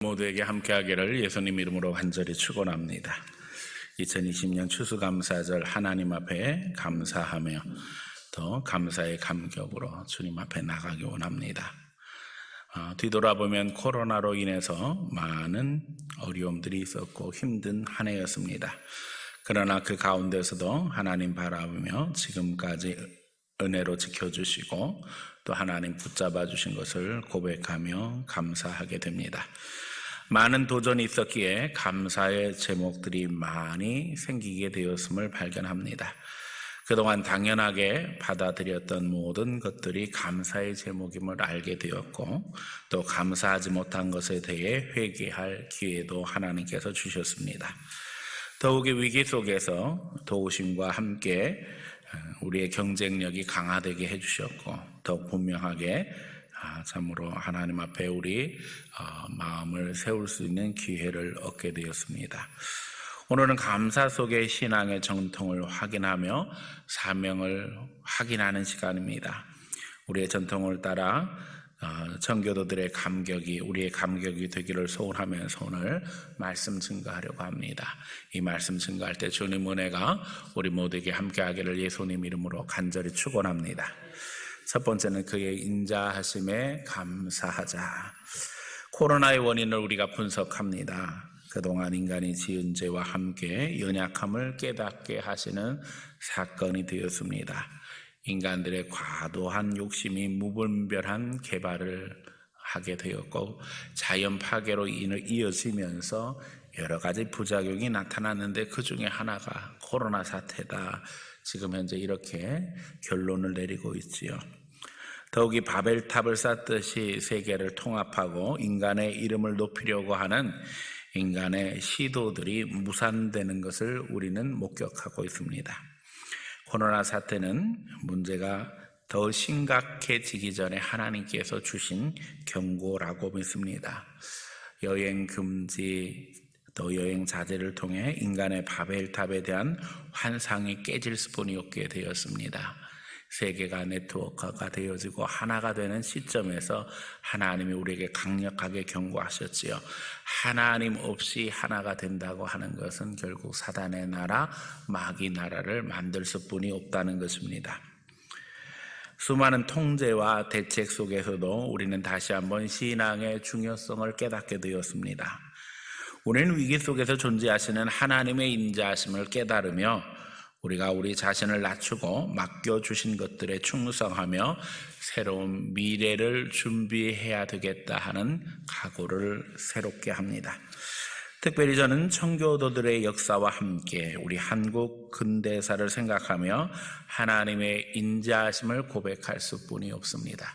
모두에게 함께하기를 예수님 이름으로 간절히 축원합니다. 2020년 추수감사절 하나님 앞에 감사하며 더 감사의 감격으로 주님 앞에 나가기 원합니다. 뒤돌아보면 코로나로 인해서 많은 어려움들이 있었고 힘든 한 해였습니다. 그러나 그 가운데서도 하나님 바라보며 지금까지 은혜로 지켜주시고 또 하나님 붙잡아 주신 것을 고백하며 감사하게 됩니다. 많은 도전이 있었기에 감사의 제목들이 많이 생기게 되었음을 발견합니다. 그동안 당연하게 받아들였던 모든 것들이 감사의 제목임을 알게 되었고 또 감사하지 못한 것에 대해 회개할 기회도 하나님께서 주셨습니다. 더욱이 위기 속에서 도우심과 함께 우리의 경쟁력이 강화되게 해주셨고 더욱 분명하게 참으로 하나님 앞에 우리 마음을 세울 수 있는 기회를 얻게 되었습니다. 오늘은 감사 속의 신앙의 정통을 확인하며 사명을 확인하는 시간입니다. 우리의 전통을 따라 청교도들의 감격이 우리의 감격이 되기를 소원하면서 오늘 말씀 증거하려고 합니다. 이 말씀 증거할 때 주님 은혜가 우리 모두에게 함께하기를 예수님 이름으로 간절히 축원합니다. 첫 번째는 그의 인자하심에 감사하자. 코로나의 원인을 우리가 분석합니다. 그동안 인간이 지은 죄와 함께 연약함을 깨닫게 하시는 사건이 되었습니다. 인간들의 과도한 욕심이 무분별한 개발을 하게 되었고 자연 파괴로 이어지면서 여러 가지 부작용이 나타났는데 그 중에 하나가 코로나 사태다. 지금 현재 이렇게 결론을 내리고 있지요. 더욱이 바벨탑을 쌓듯이 세계를 통합하고 인간의 이름을 높이려고 하는 인간의 시도들이 무산되는 것을 우리는 목격하고 있습니다. 코로나 사태는 문제가 더 심각해지기 전에 하나님께서 주신 경고라고 믿습니다. 여행 금지, 또 여행 자제를 통해 인간의 바벨탑에 대한 환상이 깨질 수뿐이 없게 되었습니다. 세계가 네트워크가 되어지고 하나가 되는 시점에서 하나님이 우리에게 강력하게 경고하셨지요. 하나님 없이 하나가 된다고 하는 것은 결국 사단의 나라, 마귀 나라를 만들 수뿐이 없다는 것입니다. 수많은 통제와 대책 속에서도 우리는 다시 한번 신앙의 중요성을 깨닫게 되었습니다. 우리는 위기 속에서 존재하시는 하나님의 인자하심을 깨달으며 우리가 우리 자신을 낮추고 맡겨주신 것들에 충성하며 새로운 미래를 준비해야 되겠다 하는 각오를 새롭게 합니다. 특별히 저는 청교도들의 역사와 함께 우리 한국 근대사를 생각하며 하나님의 인자하심을 고백할 수뿐이 없습니다.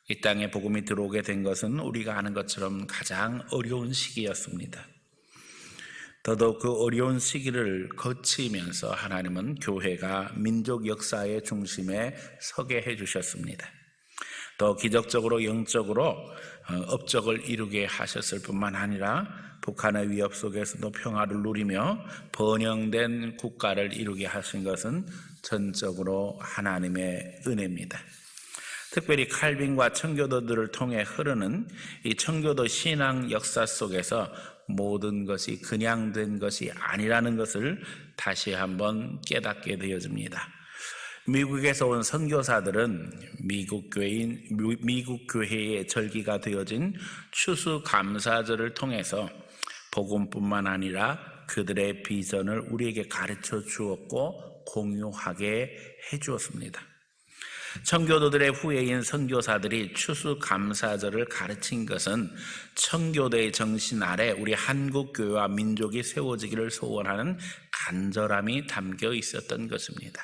이 땅에 복음이 들어오게 된 것은 우리가 아는 것처럼 가장 어려운 시기였습니다. 더더욱 그 어려운 시기를 거치면서 하나님은 교회가 민족 역사의 중심에 서게 해주셨습니다. 더 기적적으로 영적으로 업적을 이루게 하셨을 뿐만 아니라 북한의 위협 속에서도 평화를 누리며 번영된 국가를 이루게 하신 것은 전적으로 하나님의 은혜입니다. 특별히 칼빈과 청교도들을 통해 흐르는 이 청교도 신앙 역사 속에서 모든 것이 그냥 된 것이 아니라는 것을 다시 한번 깨닫게 되어집니다. 미국에서 온 선교사들은 미국 교회의 절기가 되어진 추수감사절을 통해서 복음뿐만 아니라 그들의 비전을 우리에게 가르쳐 주었고 공유하게 해주었습니다. 청교도들의 후예인 선교사들이 추수감사절을 가르친 것은 청교도의 정신 아래 우리 한국교회와 민족이 세워지기를 소원하는 간절함이 담겨 있었던 것입니다.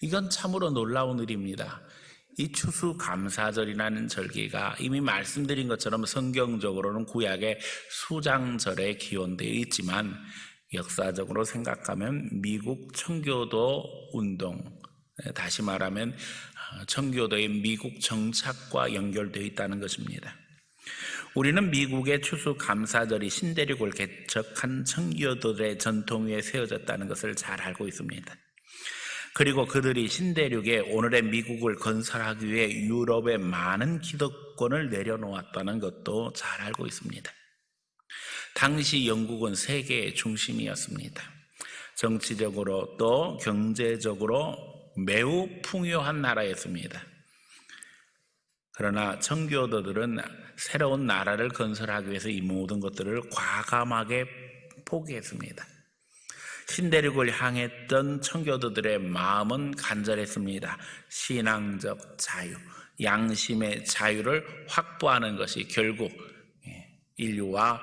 이건 참으로 놀라운 일입니다. 이 추수감사절이라는 절기가 이미 말씀드린 것처럼 성경적으로는 구약의 수장절에 기원되어 있지만 역사적으로 생각하면 미국 청교도 운동, 다시 말하면 청교도의 미국 정착과 연결되어 있다는 것입니다. 우리는 미국의 추수감사절이 신대륙을 개척한 청교도들의 전통 위에 세워졌다는 것을 잘 알고 있습니다. 그리고 그들이 신대륙에 오늘의 미국을 건설하기 위해 유럽에 많은 기득권을 내려놓았다는 것도 잘 알고 있습니다. 당시 영국은 세계의 중심이었습니다. 정치적으로 또 경제적으로 매우 풍요한 나라였습니다. 그러나 청교도들은 새로운 나라를 건설하기 위해서 이 모든 것들을 과감하게 포기했습니다. 신대륙을 향했던 청교도들의 마음은 간절했습니다. 신앙적 자유, 양심의 자유를 확보하는 것이 결국 인류와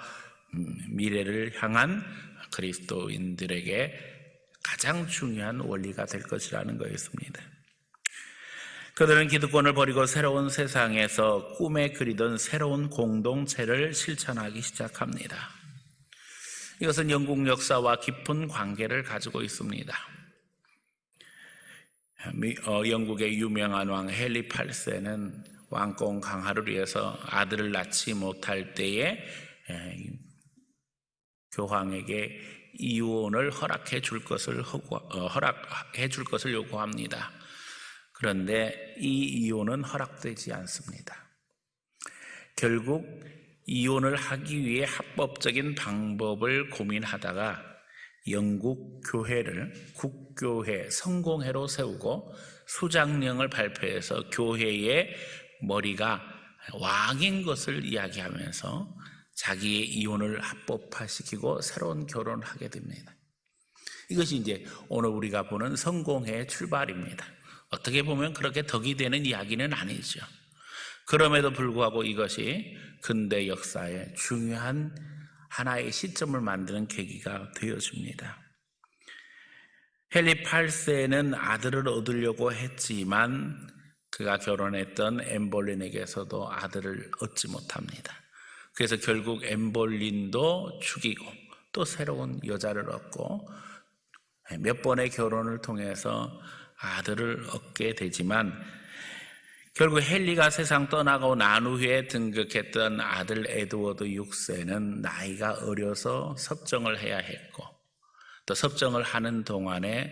미래를 향한 그리스도인들에게 가장 중요한 원리가 될 것이라는 거였습니다. 그들은 기득권을 버리고 새로운 세상에서 꿈에 그리던 새로운 공동체를 실천하기 시작합니다. 이것은 영국 역사와 깊은 관계를 가지고 있습니다. 영국의 유명한 왕 헨리 8세는 왕권 강화를 위해서 아들을 낳지 못할 때에 교황에게 이혼을 허락해 줄 것을 요구합니다. 그런데 이 이혼은 허락되지 않습니다. 결국 이혼을 하기 위해 합법적인 방법을 고민하다가 영국 교회를 국교회 성공회로 세우고 수장령을 발표해서 교회의 머리가 왕인 것을 이야기하면서 자기의 이혼을 합법화시키고 새로운 결혼을 하게 됩니다. 이것이 이제 오늘 우리가 보는 성공회의 출발입니다. 어떻게 보면 그렇게 덕이 되는 이야기는 아니죠. 그럼에도 불구하고 이것이 근대 역사의 중요한 하나의 시점을 만드는 계기가 되어줍니다. 헨리 8세는 아들을 얻으려고 했지만 그가 결혼했던 엠볼린에게서도 아들을 얻지 못합니다. 그래서 결국 엠볼린도 죽이고 또 새로운 여자를 얻고 몇 번의 결혼을 통해서 아들을 얻게 되지만 결국 헨리가 세상 떠나고 난 후에 등극했던 아들 에드워드 6세는 나이가 어려서 섭정을 해야 했고 또 섭정을 하는 동안에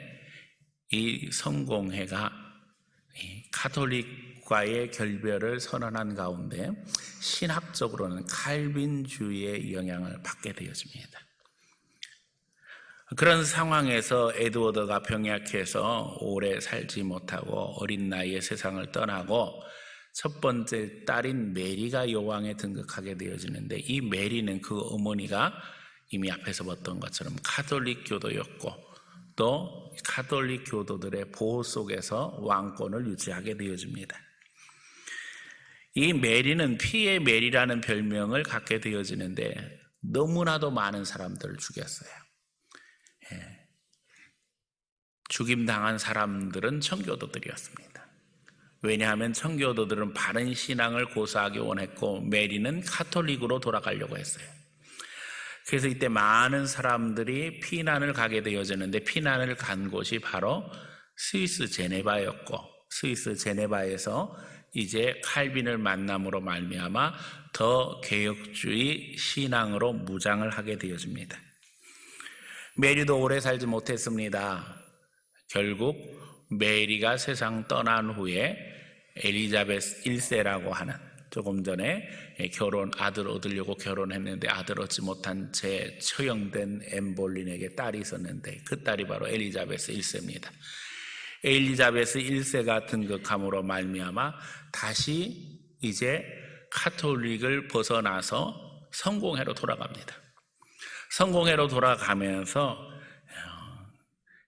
이 성공회가 가톨릭과의 결별을 선언한 가운데 신학적으로는 칼빈주의의 영향을 받게 되어집니다. 그런 상황에서 에드워드가 병약해서 오래 살지 못하고 어린 나이에 세상을 떠나고 첫 번째 딸인 메리가 여왕에 등극하게 되어지는데 이 메리는 그 어머니가 이미 앞에서 봤던 것처럼 가톨릭 교도였고 또 가톨릭 교도들의 보호 속에서 왕권을 유지하게 되어집니다. 이 메리는 피의 메리라는 별명을 갖게 되어지는데 너무나도 많은 사람들을 죽였어요. 죽임당한 사람들은 청교도들이었습니다. 왜냐하면 청교도들은 바른 신앙을 고수하기 원했고 메리는 가톨릭으로 돌아가려고 했어요. 그래서 이때 많은 사람들이 피난을 가게 되어졌는데 피난을 간 곳이 바로 스위스 제네바였고 스위스 제네바에서 이제 칼빈을 만남으로 말미암아 더 개혁주의 신앙으로 무장을 하게 되어집니다. 메리도 오래 살지 못했습니다. 결국 메리가 세상 떠난 후에 엘리자베스 1세라고 하는 조금 전에 아들 얻으려고 결혼했는데 아들 얻지 못한 채 처형된 엠볼린에게 딸이 있었는데 그 딸이 바로 엘리자베스 1세입니다. 엘리자베스 1세가 등극함으로 말미암아 다시 이제 가톨릭을 벗어나서 성공회로 돌아갑니다. 성공회로 돌아가면서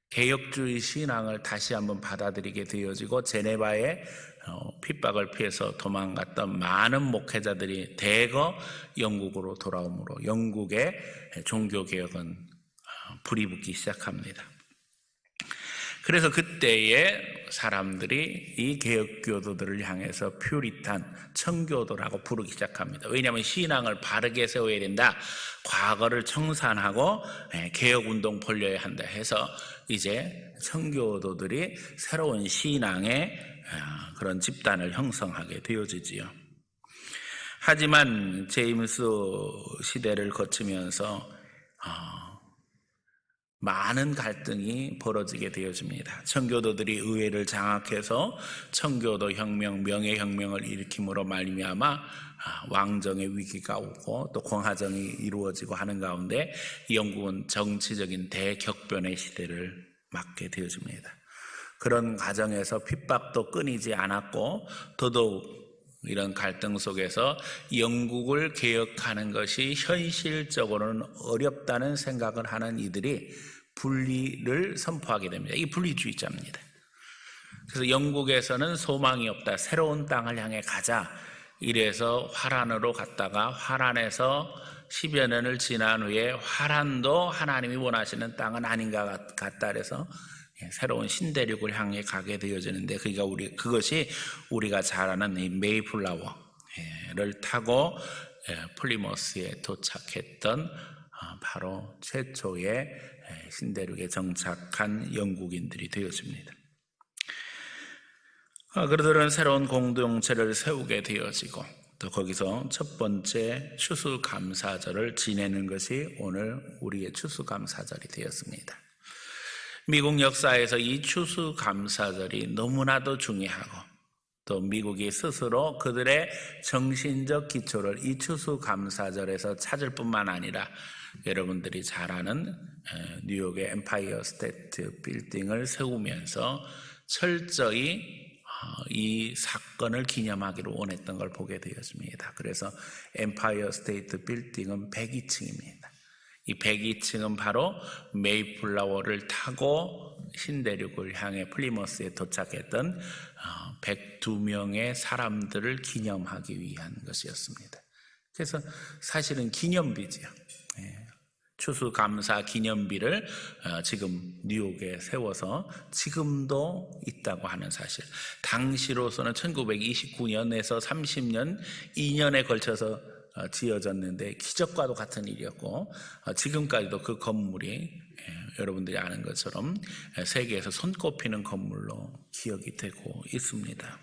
개혁주의 신앙을 다시 한번 받아들이게 되어지고 제네바의 핍박을 피해서 도망갔던 많은 목회자들이 대거 영국으로 돌아오므로 영국의 종교개혁은 불이 붙기 시작합니다. 그래서 그때의 사람들이 이 개혁교도들을 향해서 퓨리탄, 청교도라고 부르기 시작합니다. 왜냐하면 신앙을 바르게 세워야 된다. 과거를 청산하고 개혁운동 벌려야 한다 해서 이제 청교도들이 새로운 신앙의 그런 집단을 형성하게 되어지지요. 하지만 제임스 시대를 거치면서 많은 갈등이 벌어지게 되어집니다. 청교도들이 의회를 장악해서 청교도 혁명, 명예혁명을 일으킴으로 말미암아 왕정의 위기가 오고 또 공화정이 이루어지고 하는 가운데 영국은 정치적인 대격변의 시대를 맞게 되어집니다. 그런 과정에서 핍박도 끊이지 않았고 더더욱 이런 갈등 속에서 영국을 개혁하는 것이 현실적으로는 어렵다는 생각을 하는 이들이 분리를 선포하게 됩니다. 이게 분리주의자입니다. 그래서 영국에서는 소망이 없다. 새로운 땅을 향해 가자. 이래서 화란으로 갔다가 화란에서 10여 년을 지난 후에 화란도 하나님이 원하시는 땅은 아닌 것 같다. 그래서 새로운 신대륙을 향해 가게 되어지는데 그것이 우리가 잘 아는 이 메이플라워를 타고 플리머스에 도착했던 바로 최초의 신대륙에 정착한 영국인들이 되어집니다. 그들은 새로운 공동체를 세우게 되어지고 또 거기서 첫 번째 추수감사절을 지내는 것이 오늘 우리의 추수감사절이 되었습니다. 미국 역사에서 이 추수감사절이 너무나도 중요하고 또 미국이 스스로 그들의 정신적 기초를 이 추수감사절에서 찾을 뿐만 아니라 여러분들이 잘 아는 뉴욕의 엠파이어 스테이트 빌딩을 세우면서 철저히 이 사건을 기념하기로 원했던 걸 보게 되었습니다. 그래서 엠파이어 스테이트 빌딩은 102층입니다. 이 102층은 바로 메이플라워를 타고 신대륙을 향해 플리머스에 도착했던 102명의 사람들을 기념하기 위한 것이었습니다. 그래서 사실은 기념비지요. 추수감사 기념비를 지금 뉴욕에 세워서 지금도 있다고 하는 사실. 당시로서는 1929년에서 30년, 2년에 걸쳐서 지어졌는데 기적과도 같은 일이었고 지금까지도 그 건물이 여러분들이 아는 것처럼 세계에서 손꼽히는 건물로 기억이 되고 있습니다.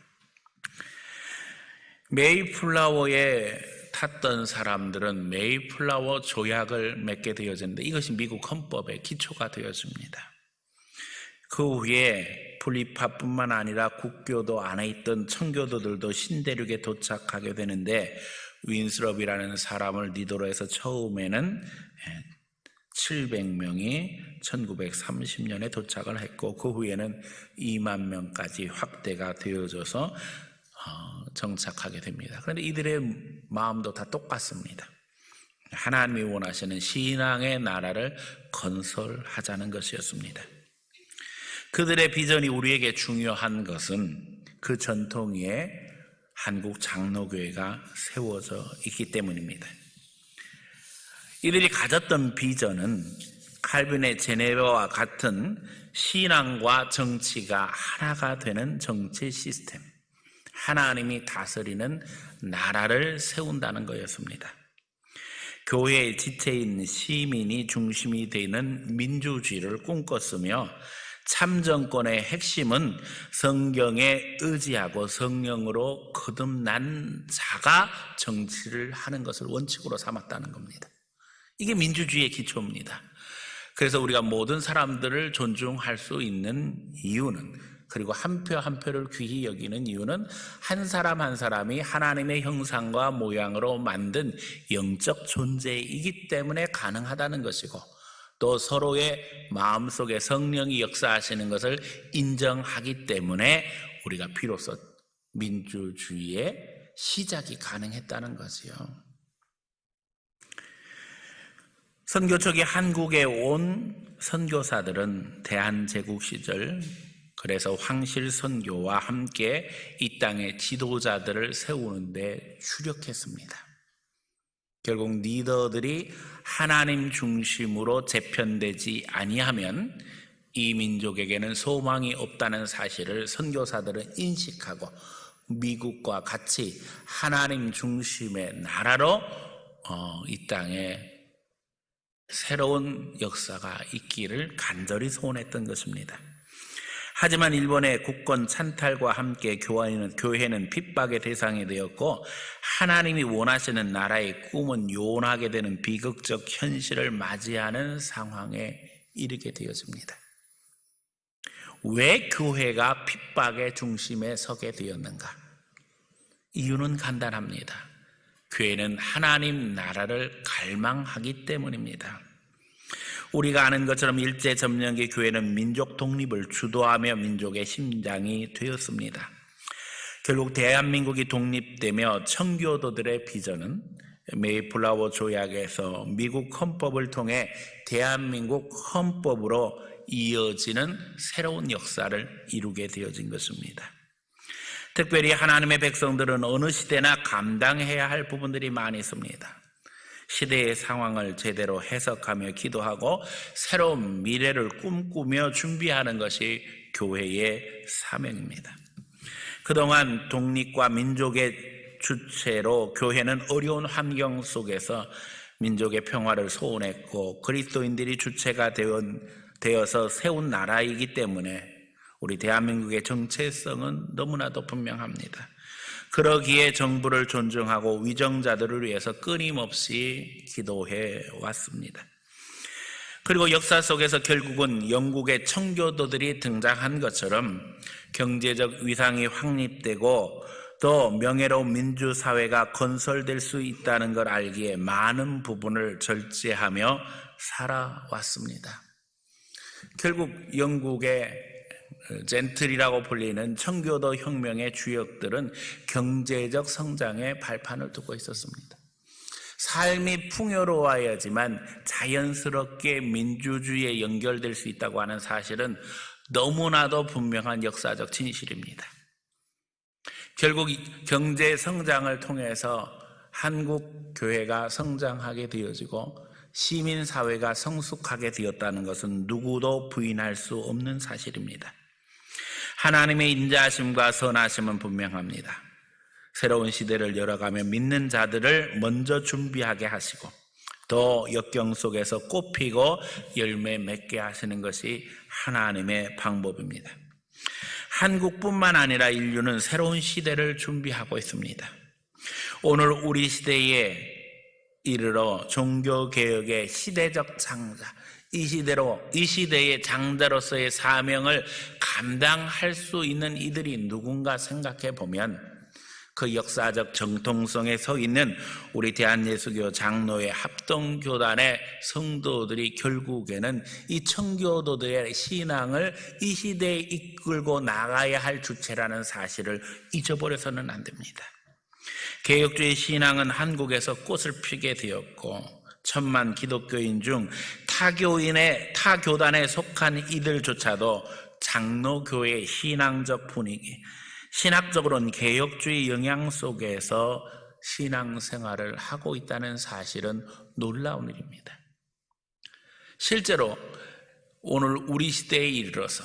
메이플라워에 탔던 사람들은 메이플라워 조약을 맺게 되어졌는데 이것이 미국 헌법의 기초가 되어집니다. 그 후에 분리파뿐만 아니라 국교도 안에 있던 청교도들도 신대륙에 도착하게 되는데 윈스럽이라는 사람을 리더로 해서 처음에는 700명이 1930년에 도착을 했고 그 후에는 2만 명까지 확대가 되어져서 정착하게 됩니다. 그런데 이들의 마음도 다 똑같습니다. 하나님이 원하시는 신앙의 나라를 건설하자는 것이었습니다. 그들의 비전이 우리에게 중요한 것은 그 전통 위에 한국 장로교회가 세워져 있기 때문입니다. 이들이 가졌던 비전은 칼빈의 제네바와 같은 신앙과 정치가 하나가 되는 정치 시스템, 하나님이 다스리는 나라를 세운다는 거였습니다. 교회의 지체인 시민이 중심이 되는 민주주의를 꿈꿨으며 참정권의 핵심은 성경에 의지하고 성령으로 거듭난 자가 정치를 하는 것을 원칙으로 삼았다는 겁니다. 이게 민주주의의 기초입니다. 그래서 우리가 모든 사람들을 존중할 수 있는 이유는, 그리고 한 표 한 표를 귀히 여기는 이유는 한 사람 한 사람이 하나님의 형상과 모양으로 만든 영적 존재이기 때문에 가능하다는 것이고, 또 서로의 마음속에 성령이 역사하시는 것을 인정하기 때문에 우리가 비로소 민주주의의 시작이 가능했다는 거지요. 선교척이 한국에 온 선교사들은 대한제국 시절, 그래서 황실 선교와 함께 이 땅의 지도자들을 세우는데 주력했습니다. 결국 리더들이 하나님 중심으로 재편되지 아니하면 이 민족에게는 소망이 없다는 사실을 선교사들은 인식하고 미국과 같이 하나님 중심의 나라로 이 땅에 새로운 역사가 있기를 간절히 소원했던 것입니다. 하지만 일본의 국권 찬탈과 함께 교회는 핍박의 대상이 되었고 하나님이 원하시는 나라의 꿈은 요원하게 되는 비극적 현실을 맞이하는 상황에 이르게 되어집니다. 왜 교회가 핍박의 중심에 서게 되었는가? 이유는 간단합니다. 교회는 하나님 나라를 갈망하기 때문입니다. 우리가 아는 것처럼 일제점령기 교회는 민족 독립을 주도하며 민족의 심장이 되었습니다. 결국 대한민국이 독립되며 청교도들의 비전은 메이플라워 조약에서 미국 헌법을 통해 대한민국 헌법으로 이어지는 새로운 역사를 이루게 되어진 것입니다. 특별히 하나님의 백성들은 어느 시대나 감당해야 할 부분들이 많이 있습니다. 시대의 상황을 제대로 해석하며 기도하고 새로운 미래를 꿈꾸며 준비하는 것이 교회의 사명입니다. 그동안 독립과 민족의 주체로 교회는 어려운 환경 속에서 민족의 평화를 소원했고 그리스도인들이 주체가 되어서 세운 나라이기 때문에 우리 대한민국의 정체성은 너무나도 분명합니다. 그러기에 정부를 존중하고 위정자들을 위해서 끊임없이 기도해 왔습니다. 그리고 역사 속에서 결국은 영국의 청교도들이 등장한 것처럼 경제적 위상이 확립되고 또 명예로운 민주사회가 건설될 수 있다는 걸 알기에 많은 부분을 절제하며 살아왔습니다. 결국 영국의 젠틀이라고 불리는 청교도 혁명의 주역들은 경제적 성장의 발판을 두고 있었습니다. 삶이 풍요로워야지만 자연스럽게 민주주의에 연결될 수 있다고 하는 사실은 너무나도 분명한 역사적 진실입니다. 결국 경제 성장을 통해서 한국 교회가 성장하게 되어지고 시민사회가 성숙하게 되었다는 것은 누구도 부인할 수 없는 사실입니다. 하나님의 인자하심과 선하심은 분명합니다. 새로운 시대를 열어가며 믿는 자들을 먼저 준비하게 하시고 또 역경 속에서 꽃피고 열매 맺게 하시는 것이 하나님의 방법입니다. 한국뿐만 아니라 인류는 새로운 시대를 준비하고 있습니다. 오늘 우리 시대에 이르러 종교개혁의 시대적 장자, 이 시대의 장자로서의 사명을 감당할 수 있는 이들이 누군가 생각해 보면 그 역사적 정통성에 서 있는 우리 대한예수교 장로회 합동교단의 성도들이 결국에는 이 청교도들의 신앙을 이 시대에 이끌고 나가야 할 주체라는 사실을 잊어버려서는 안 됩니다. 개혁주의 신앙은 한국에서 꽃을 피게 되었고 천만 기독교인 중 타교단에 속한 이들조차도 장로교회의 신앙적 분위기, 신학적으로는 개혁주의 영향 속에서 신앙생활을 하고 있다는 사실은 놀라운 일입니다. 실제로 오늘 우리 시대에 이르러서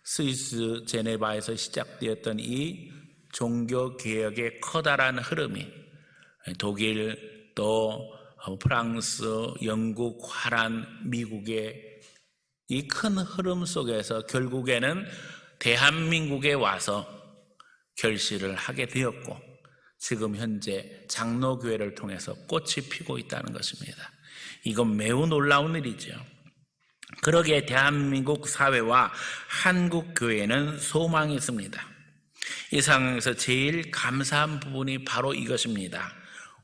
스위스 제네바에서 시작되었던 이 종교개혁의 커다란 흐름이 독일 또 프랑스, 영국, 화란, 미국의 이 큰 흐름 속에서 결국에는 대한민국에 와서 결실을 하게 되었고 지금 현재 장로교회를 통해서 꽃이 피고 있다는 것입니다. 이건 매우 놀라운 일이죠. 그러기에 대한민국 사회와 한국 교회는 소망이 있습니다. 이 상황에서 제일 감사한 부분이 바로 이것입니다.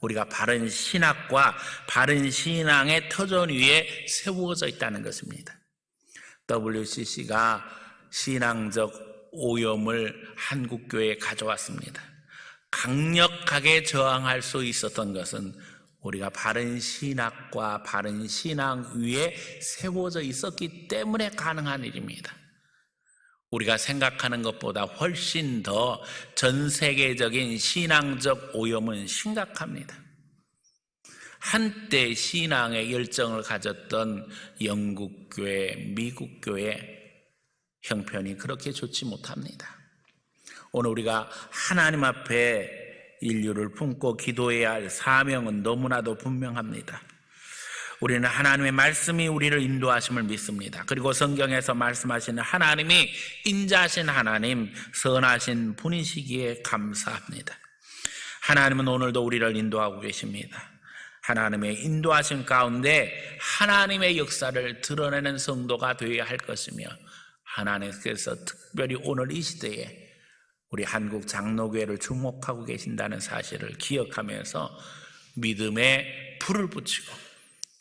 우리가 바른 신학과 바른 신앙의 터전 위에 세워져 있다는 것입니다. WCC가 신앙적 오염을 한국교회에 가져왔습니다. 강력하게 저항할 수 있었던 것은 우리가 바른 신학과 바른 신앙 위에 세워져 있었기 때문에 가능한 일입니다. 우리가 생각하는 것보다 훨씬 더 전 세계적인 신앙적 오염은 심각합니다. 한때 신앙의 열정을 가졌던 영국교회, 미국교회 형편이 그렇게 좋지 못합니다. 오늘 우리가 하나님 앞에 인류를 품고 기도해야 할 사명은 너무나도 분명합니다. 우리는 하나님의 말씀이 우리를 인도하심을 믿습니다. 그리고 성경에서 말씀하시는 하나님이 인자하신 하나님, 선하신 분이시기에 감사합니다. 하나님은 오늘도 우리를 인도하고 계십니다. 하나님의 인도하심 가운데 하나님의 역사를 드러내는 성도가 되어야 할 것이며, 하나님께서 특별히 오늘 이 시대에 우리 한국 장로교회를 주목하고 계신다는 사실을 기억하면서 믿음에 불을 붙이고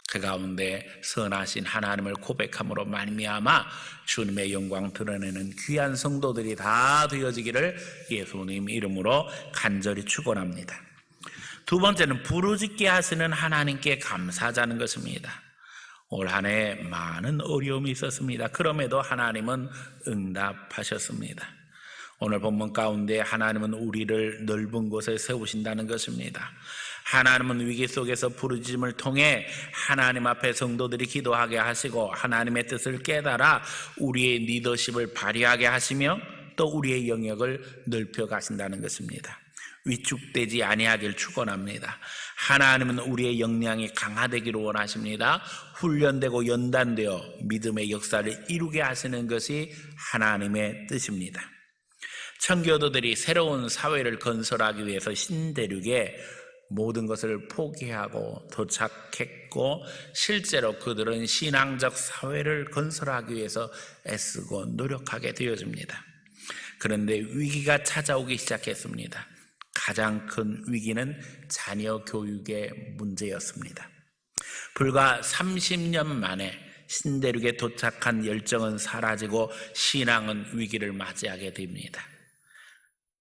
그 가운데 선하신 하나님을 고백함으로 말미암아 주님의 영광 드러내는 귀한 성도들이 다 되어지기를 예수님 이름으로 간절히 축원합니다. 두 번째는 부르짖게 하시는 하나님께 감사하자는 것입니다. 올 한 해 많은 어려움이 있었습니다. 그럼에도 하나님은 응답하셨습니다. 오늘 본문 가운데 하나님은 우리를 넓은 곳에 세우신다는 것입니다. 하나님은 위기 속에서 부르짖음을 통해 하나님 앞에 성도들이 기도하게 하시고 하나님의 뜻을 깨달아 우리의 리더십을 발휘하게 하시며 또 우리의 영역을 넓혀 가신다는 것입니다. 위축되지 아니하길 축원합니다. 하나님은 우리의 역량이 강화되기를 원하십니다. 훈련되고 연단되어 믿음의 역사를 이루게 하시는 것이 하나님의 뜻입니다. 청교도들이 새로운 사회를 건설하기 위해서 신대륙에 모든 것을 포기하고 도착했고, 실제로 그들은 신앙적 사회를 건설하기 위해서 애쓰고 노력하게 되어집니다. 그런데 위기가 찾아오기 시작했습니다. 가장 큰 위기는 자녀 교육의 문제였습니다. 불과 30년 만에 신대륙에 도착한 열정은 사라지고 신앙은 위기를 맞이하게 됩니다.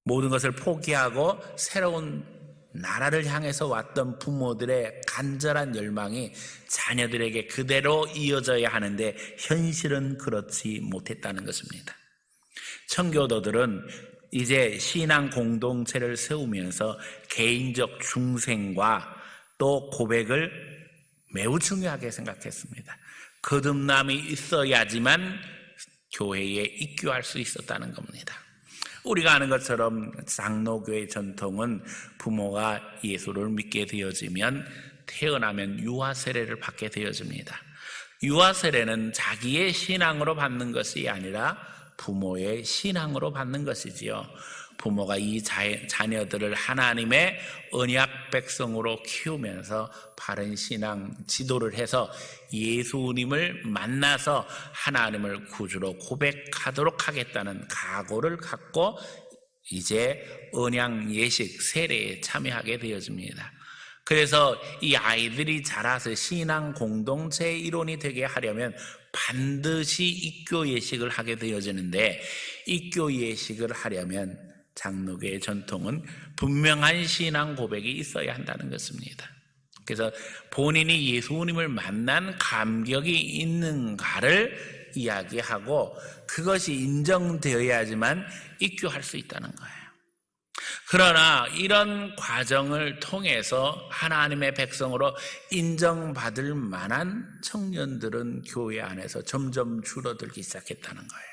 모든 것을 포기하고 새로운 나라를 향해서 왔던 부모들의 간절한 열망이 자녀들에게 그대로 이어져야 하는데 현실은 그렇지 못했다는 것입니다. 청교도들은 이제 신앙 공동체를 세우면서 개인적 중생과 또 고백을 매우 중요하게 생각했습니다. 거듭남이 있어야지만 교회에 입교할 수 있었다는 겁니다. 우리가 아는 것처럼 장로교의 전통은 부모가 예수를 믿게 되어지면 태어나면 유아 세례를 받게 되어집니다. 유아 세례는 자기의 신앙으로 받는 것이 아니라 부모의 신앙으로 받는 것이지요. 부모가 이 자녀들을 하나님의 언약 백성으로 키우면서 바른 신앙 지도를 해서 예수님을 만나서 하나님을 구주로 고백하도록 하겠다는 각오를 갖고 이제 언약 예식 세례에 참여하게 되어집니다. 그래서 이 아이들이 자라서 신앙 공동체의 일원이 되게 하려면 반드시 입교 예식을 하게 되어지는데, 입교 예식을 하려면 장로교의 전통은 분명한 신앙 고백이 있어야 한다는 것입니다. 그래서 본인이 예수님을 만난 감격이 있는가를 이야기하고 그것이 인정되어야지만 입교할 수 있다는 거예요. 그러나 이런 과정을 통해서 하나님의 백성으로 인정받을 만한 청년들은 교회 안에서 점점 줄어들기 시작했다는 거예요.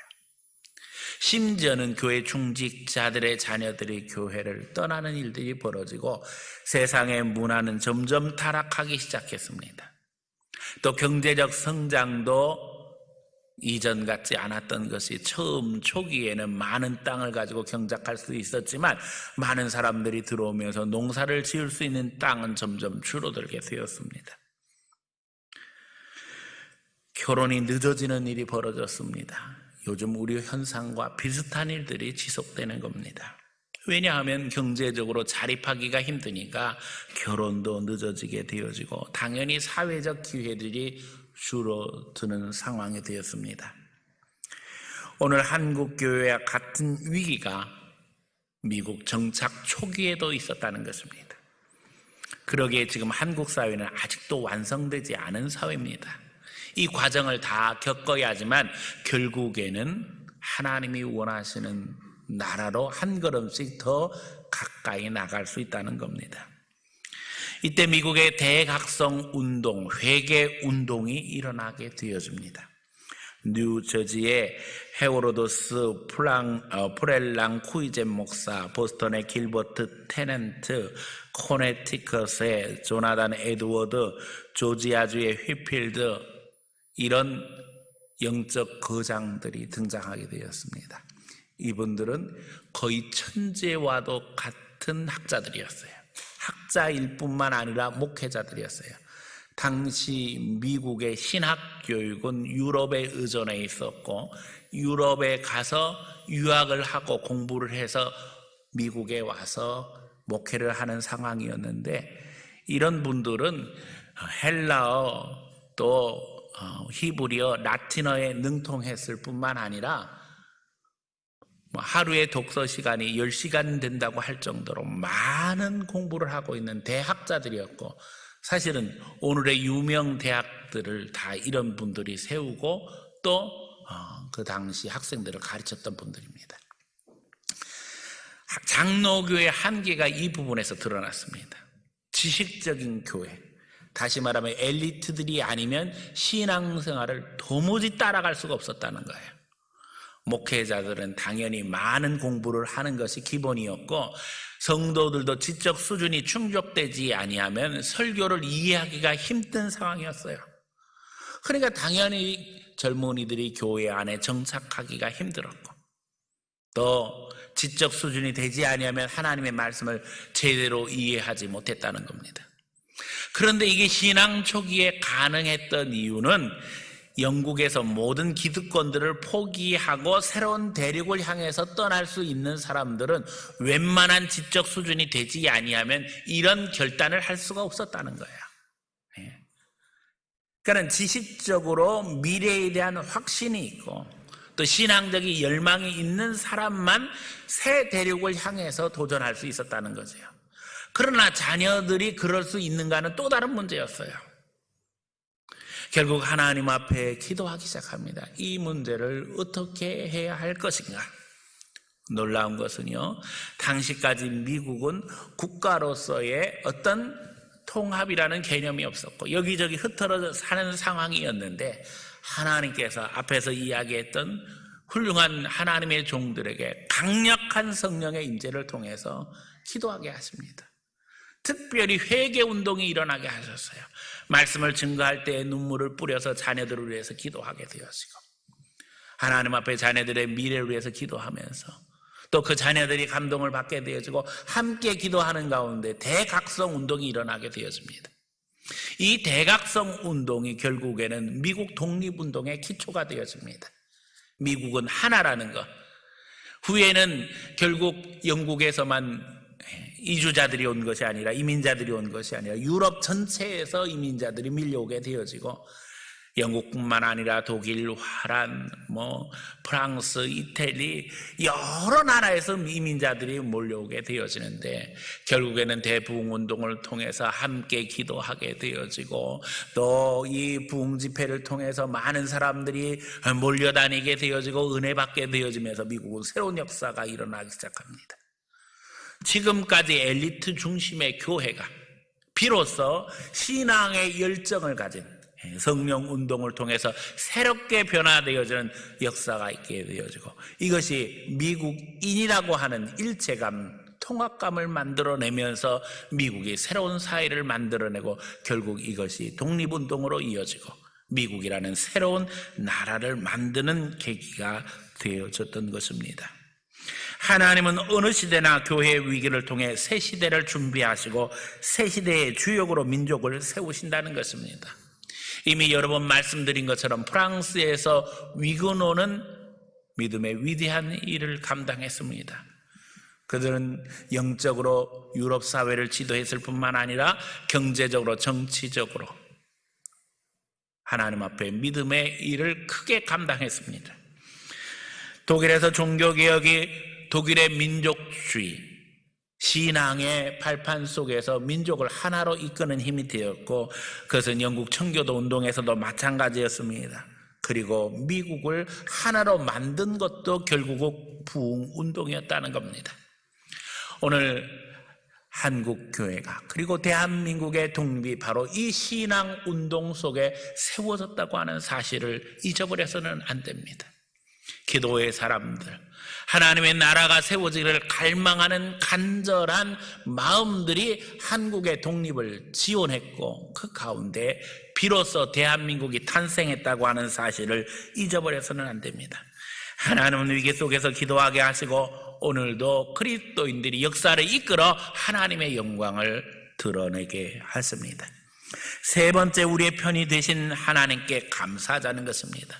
심지어는 교회 중직자들의 자녀들이 교회를 떠나는 일들이 벌어지고 세상의 문화는 점점 타락하기 시작했습니다. 또 경제적 성장도 이전 같지 않았던 것이, 처음 초기에는 많은 땅을 가지고 경작할 수 있었지만 많은 사람들이 들어오면서 농사를 지을 수 있는 땅은 점점 줄어들게 되었습니다. 결혼이 늦어지는 일이 벌어졌습니다. 요즘 우리 현상과 비슷한 일들이 지속되는 겁니다. 왜냐하면 경제적으로 자립하기가 힘드니까 결혼도 늦어지게 되어지고 당연히 사회적 기회들이 줄어드는 상황이 되었습니다. 오늘 한국교회와 같은 위기가 미국 정착 초기에도 있었다는 것입니다. 그러기에 지금 한국 사회는 아직도 완성되지 않은 사회입니다. 이 과정을 다 겪어야지만 결국에는 하나님이 원하시는 나라로 한 걸음씩 더 가까이 나갈 수 있다는 겁니다. 이때 미국의 대각성 운동, 회개 운동이 일어나게 되어집니다. 뉴저지의 헤오로도스 프렐랑쿠이젠 목사, 보스턴의 길버트 테넨트, 코네티컷의 조나단 에드워드, 조지아주의 휘필드, 이런 영적 거장들이 등장하게 되었습니다. 이분들은 거의 천재와도 같은 학자들이었어요. 학자일 뿐만 아니라 목회자들이었어요. 당시 미국의 신학 교육은 유럽에 의존해 있었고 유럽에 가서 유학을 하고 공부를 해서 미국에 와서 목회를 하는 상황이었는데 이런 분들은 헬라어 또 히브리어, 라틴어에 능통했을 뿐만 아니라 하루에 독서 시간이 10시간 된다고 할 정도로 많은 공부를 하고 있는 대학자들이었고 사실은 오늘의 유명 대학들을 다 이런 분들이 세우고 또 그 당시 학생들을 가르쳤던 분들입니다. 장로교의 한계가 이 부분에서 드러났습니다. 지식적인 교회, 다시 말하면 엘리트들이 아니면 신앙생활을 도무지 따라갈 수가 없었다는 거예요. 목회자들은 당연히 많은 공부를 하는 것이 기본이었고 성도들도 지적 수준이 충족되지 아니하면 설교를 이해하기가 힘든 상황이었어요. 그러니까 당연히 젊은이들이 교회 안에 정착하기가 힘들었고 또 지적 수준이 되지 아니하면 하나님의 말씀을 제대로 이해하지 못했다는 겁니다. 그런데 이게 신앙 초기에 가능했던 이유는 영국에서 모든 기득권들을 포기하고 새로운 대륙을 향해서 떠날 수 있는 사람들은 웬만한 지적 수준이 되지 아니하면 이런 결단을 할 수가 없었다는 거예요. 그러니까 지식적으로 미래에 대한 확신이 있고 또 신앙적인 열망이 있는 사람만 새 대륙을 향해서 도전할 수 있었다는 거죠. 그러나 자녀들이 그럴 수 있는가는 또 다른 문제였어요. 결국 하나님 앞에 기도하기 시작합니다. 이 문제를 어떻게 해야 할 것인가? 놀라운 것은요, 당시까지 미국은 국가로서의 어떤 통합이라는 개념이 없었고 여기저기 흩어져 사는 상황이었는데 하나님께서 앞에서 이야기했던 훌륭한 하나님의 종들에게 강력한 성령의 임재를 통해서 기도하게 하십니다. 특별히 회개운동이 일어나게 하셨어요. 말씀을 증거할 때 눈물을 뿌려서 자녀들을 위해서 기도하게 되어지고 하나님 앞에 자녀들의 미래를 위해서 기도하면서 또 그 자녀들이 감동을 받게 되어지고 함께 기도하는 가운데 대각성 운동이 일어나게 되어집니다. 이 대각성 운동이 결국에는 미국 독립운동의 기초가 되어집니다. 미국은 하나라는 것. 후에는 결국 영국에서만 이주자들이 온 것이 아니라 이민자들이 온 것이 아니라 유럽 전체에서 이민자들이 밀려오게 되어지고 영국뿐만 아니라 독일, 화란, 프랑스, 이태리 여러 나라에서 이민자들이 몰려오게 되어지는데 결국에는 대부흥운동을 통해서 함께 기도하게 되어지고 또 이 부흥 집회를 통해서 많은 사람들이 몰려다니게 되어지고 은혜 받게 되어지면서 미국은 새로운 역사가 일어나기 시작합니다. 지금까지 엘리트 중심의 교회가 비로소 신앙의 열정을 가진 성령 운동을 통해서 새롭게 변화되어지는 역사가 있게 되어지고 이것이 미국인이라고 하는 일체감, 통합감을 만들어내면서 미국이 새로운 사회를 만들어내고 결국 이것이 독립운동으로 이어지고 미국이라는 새로운 나라를 만드는 계기가 되어졌던 것입니다. 하나님은 어느 시대나 교회의 위기를 통해 새 시대를 준비하시고 새 시대의 주역으로 민족을 세우신다는 것입니다. 이미 여러 번 말씀드린 것처럼 프랑스에서 위그노는 믿음의 위대한 일을 감당했습니다. 그들은 영적으로 유럽 사회를 지도했을 뿐만 아니라 경제적으로 정치적으로 하나님 앞에 믿음의 일을 크게 감당했습니다. 독일에서 종교개혁이 독일의 민족주의, 신앙의 발판 속에서 민족을 하나로 이끄는 힘이 되었고 그것은 영국 청교도 운동에서도 마찬가지였습니다. 그리고 미국을 하나로 만든 것도 결국 부흥운동이었다는 겁니다. 오늘 한국교회가 그리고 대한민국의 독립이 바로 이 신앙운동 속에 세워졌다고 하는 사실을 잊어버려서는 안 됩니다. 기도의 사람들, 하나님의 나라가 세워지기를 갈망하는 간절한 마음들이 한국의 독립을 지원했고 그 가운데 비로소 대한민국이 탄생했다고 하는 사실을 잊어버려서는 안 됩니다. 하나님은 위기 속에서 기도하게 하시고 오늘도 그리스도인들이 역사를 이끌어 하나님의 영광을 드러내게 하십니다. 세 번째, 우리의 편이 되신 하나님께 감사하자는 것입니다.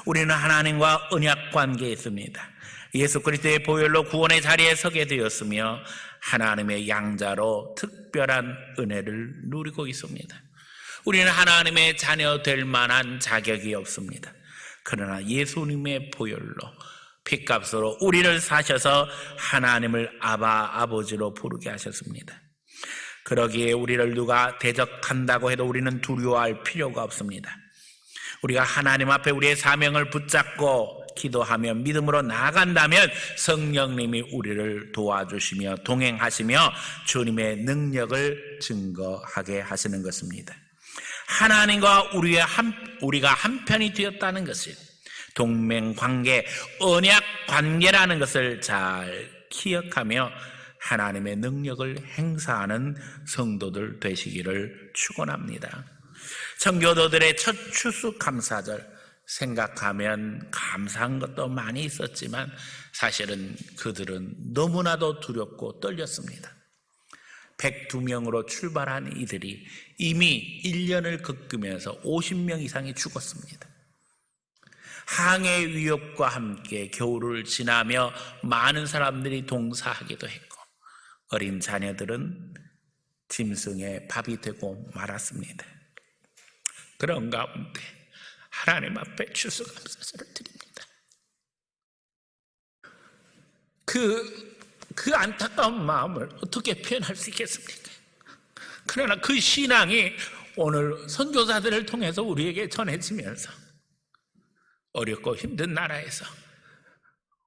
우리는 하나님과 언약 관계에 있습니다. 예수 그리스도의 보혈로 구원의 자리에 서게 되었으며 하나님의 양자로 특별한 은혜를 누리고 있습니다. 우리는 하나님의 자녀 될 만한 자격이 없습니다. 그러나 예수님의 보혈로 핏값으로 우리를 사셔서 하나님을 아버지로 부르게 하셨습니다. 그러기에 우리를 누가 대적한다고 해도 우리는 두려워할 필요가 없습니다. 우리가 하나님 앞에 우리의 사명을 붙잡고 기도하며 믿음으로 나아간다면 성령님이 우리를 도와주시며 동행하시며 주님의 능력을 증거하게 하시는 것입니다. 하나님과 우리가 한편이 되었다는 것은 동맹관계, 언약관계라는 것을 잘 기억하며 하나님의 능력을 행사하는 성도들 되시기를 축원합니다. 청교도들의 첫 추수감사절 생각하면 감사한 것도 많이 있었지만 사실은 그들은 너무나도 두렵고 떨렸습니다. 102명으로 출발한 이들이 이미 1년을 겪으면서 50명 이상이 죽었습니다. 항해 위협과 함께 겨울을 지나며 많은 사람들이 동사하기도 했고 어린 자녀들은 짐승의 밥이 되고 말았습니다. 그런 가운데 하나님 앞에 추수감사절을 드립니다. 그 안타까운 마음을 어떻게 표현할 수 있겠습니까? 그러나 그 신앙이 오늘 선교사들을 통해서 우리에게 전해지면서 어렵고 힘든 나라에서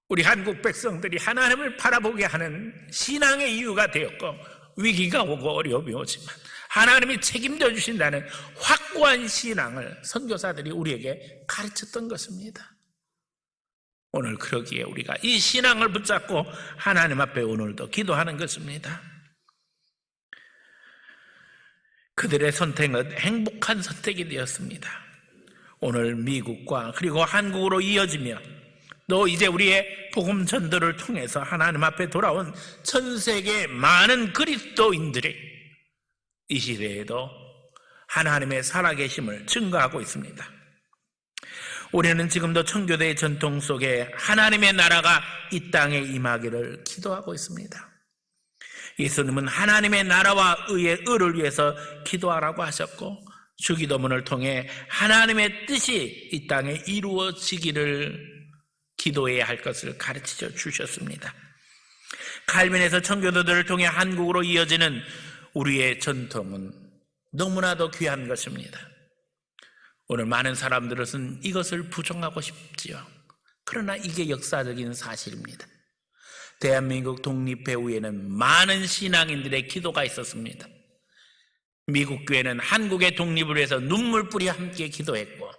우리 한국 백성들이 하나님을 바라보게 하는 신앙의 이유가 되었고 위기가 오고 어려움이 오지만 하나님이 책임져 주신다는 확고한 신앙을 선교사들이 우리에게 가르쳤던 것입니다. 오늘 그러기에 우리가 이 신앙을 붙잡고 하나님 앞에 오늘도 기도하는 것입니다. 그들의 선택은 행복한 선택이 되었습니다. 오늘 미국과 그리고 한국으로 이어지며 또 이제 우리의 복음 전도를 통해서 하나님 앞에 돌아온 전 세계 많은 그리스도인들이 이 시대에도 하나님의 살아계심을 증거하고 있습니다. 우리는 지금도 청교도의 전통 속에 하나님의 나라가 이 땅에 임하기를 기도하고 있습니다. 예수님은 하나님의 나라와 의를 위해서 기도하라고 하셨고 주기도문을 통해 하나님의 뜻이 이 땅에 이루어지기를 기도해야 할 것을 가르쳐 주셨습니다. 칼빈에서 청교도들을 통해 한국으로 이어지는 우리의 전통은 너무나도 귀한 것입니다. 오늘 많은 사람들은 이것을 부정하고 싶지요. 그러나 이게 역사적인 사실입니다. 대한민국 독립회 후에는 많은 신앙인들의 기도가 있었습니다. 미국 교회는 한국의 독립을 위해서 눈물뿌리 함께 기도했고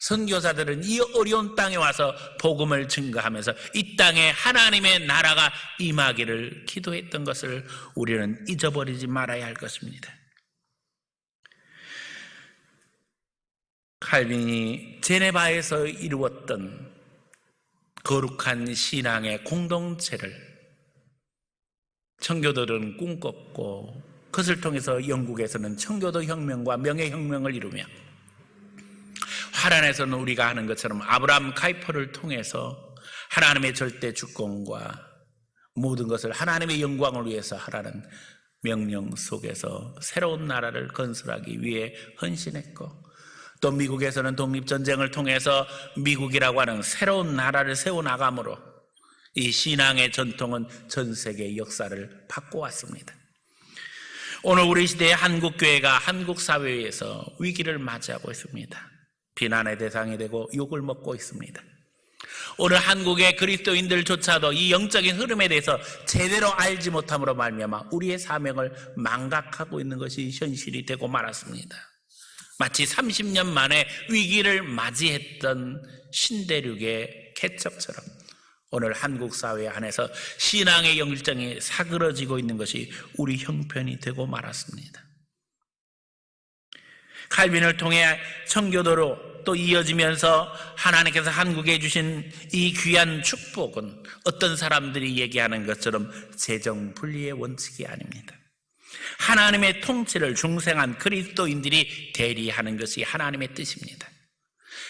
선교사들은 이 어려운 땅에 와서 복음을 증거하면서 이 땅에 하나님의 나라가 임하기를 기도했던 것을 우리는 잊어버리지 말아야 할 것입니다. 칼빈이 제네바에서 이루었던 거룩한 신앙의 공동체를 청교도들은 꿈꿨고 그것을 통해서 영국에서는 청교도 혁명과 명예혁명을 이루며 화란에서는 우리가 하는 것처럼 아브라함 카이퍼를 통해서 하나님의 절대 주권과 모든 것을 하나님의 영광을 위해서 하라는 명령 속에서 새로운 나라를 건설하기 위해 헌신했고 또 미국에서는 독립전쟁을 통해서 미국이라고 하는 새로운 나라를 세워나감으로 이 신앙의 전통은 전 세계의 역사를 바꿔왔습니다. 오늘 우리 시대의 한국교회가 한국 사회에서 위기를 맞이하고 있습니다. 비난의 대상이 되고 욕을 먹고 있습니다. 오늘 한국의 그리스도인들조차도 이 영적인 흐름에 대해서 제대로 알지 못함으로 말미암아 우리의 사명을 망각하고 있는 것이 현실이 되고 말았습니다. 마치 30년 만에 위기를 맞이했던 신대륙의 개척처럼 오늘 한국 사회 안에서 신앙의 열정이 사그러지고 있는 것이 우리 형편이 되고 말았습니다. 칼빈을 통해 청교도로 또 이어지면서 하나님께서 한국에 주신 이 귀한 축복은 어떤 사람들이 얘기하는 것처럼 재정분리의 원칙이 아닙니다. 하나님의 통치를 중생한 그리스도인들이 대리하는 것이 하나님의 뜻입니다.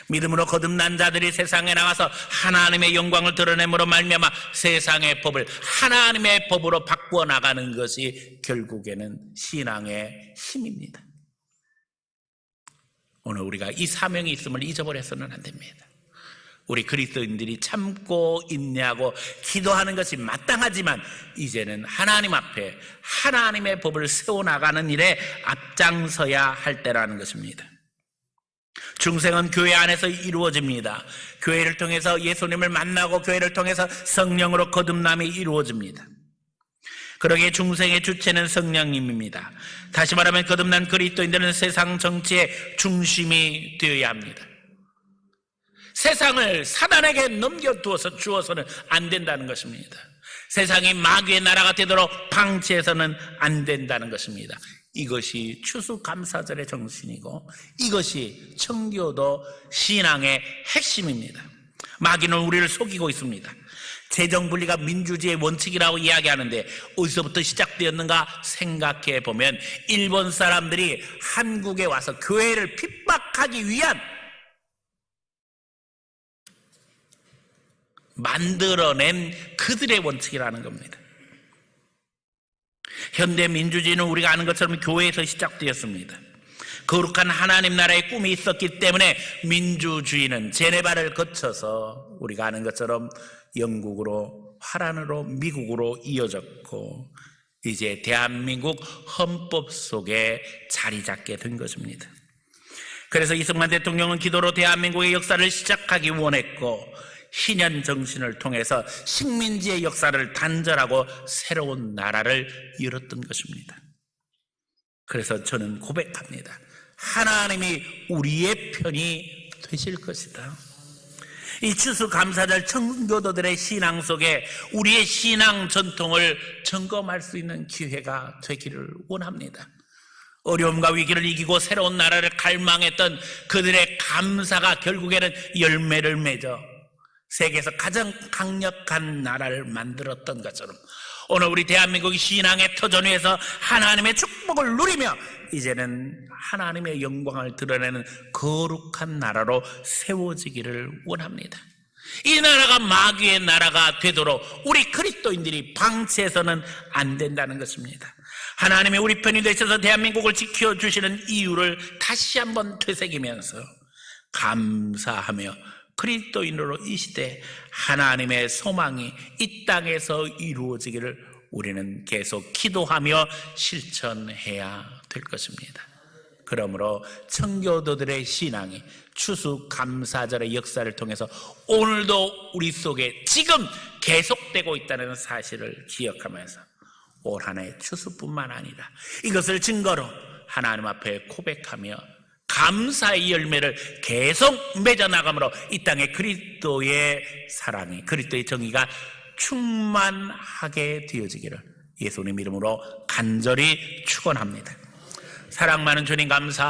믿음으로 거듭난 자들이 세상에 나가서 하나님의 영광을 드러냄으로 말미암아 세상의 법을 하나님의 법으로 바꾸어 나가는 것이 결국에는 신앙의 힘입니다. 오늘 우리가 이 사명이 있음을 잊어버려서는 안 됩니다. 우리 그리스도인들이 참고 인내하고 기도하는 것이 마땅하지만 이제는 하나님 앞에 하나님의 법을 세워나가는 일에 앞장서야 할 때라는 것입니다. 중생은 교회 안에서 이루어집니다. 교회를 통해서 예수님을 만나고 교회를 통해서 성령으로 거듭남이 이루어집니다. 그러기에 중생의 주체는 성령님입니다. 다시 말하면 거듭난 그리스도인들은 세상 정치의 중심이 되어야 합니다. 세상을 사단에게 넘겨주어서는 안 된다는 것입니다. 세상이 마귀의 나라가 되도록 방치해서는 안 된다는 것입니다. 이것이 추수감사절의 정신이고 이것이 청교도 신앙의 핵심입니다. 마귀는 우리를 속이고 있습니다. 재정분리가 민주주의의 원칙이라고 이야기하는데 어디서부터 시작되었는가 생각해 보면 일본 사람들이 한국에 와서 교회를 핍박하기 위한 만들어낸 그들의 원칙이라는 겁니다. 현대 민주주의는 우리가 아는 것처럼 교회에서 시작되었습니다. 거룩한 하나님 나라의 꿈이 있었기 때문에 민주주의는 제네바를 거쳐서 우리가 아는 것처럼 영국으로, 화란으로, 미국으로 이어졌고 이제 대한민국 헌법 속에 자리 잡게 된 것입니다. 그래서 이승만 대통령은 기도로 대한민국의 역사를 시작하기 원했고 희년 정신을 통해서 식민지의 역사를 단절하고 새로운 나라를 열었던 것입니다. 그래서 저는 고백합니다. 하나님이 우리의 편이 되실 것이다. 이 추수감사절 청교도들의 신앙 속에 우리의 신앙 전통을 점검할 수 있는 기회가 되기를 원합니다. 어려움과 위기를 이기고 새로운 나라를 갈망했던 그들의 감사가 결국에는 열매를 맺어 세계에서 가장 강력한 나라를 만들었던 것처럼 오늘 우리 대한민국이 신앙의 터전 위에서 하나님의 축복을 누리며 이제는 하나님의 영광을 드러내는 거룩한 나라로 세워지기를 원합니다. 이 나라가 마귀의 나라가 되도록 우리 그리스도인들이 방치해서는 안 된다는 것입니다. 하나님이 우리 편이 되셔서 대한민국을 지켜주시는 이유를 다시 한번 되새기면서 감사하며 그리스도인으로 이 시대 하나님의 소망이 이 땅에서 이루어지기를 우리는 계속 기도하며 실천해야 될 것입니다. 그러므로 청교도들의 신앙이 추수감사절의 역사를 통해서 오늘도 우리 속에 지금 계속되고 있다는 사실을 기억하면서 올 한 해 추수뿐만 아니라 이것을 증거로 하나님 앞에 고백하며 감사의 열매를 계속 맺어나감으로 이 땅에 그리스도의 사랑이, 그리스도의 정의가 충만하게 되어지기를 예수님 이름으로 간절히 축원합니다. 사랑 많은 주님 감사합니다.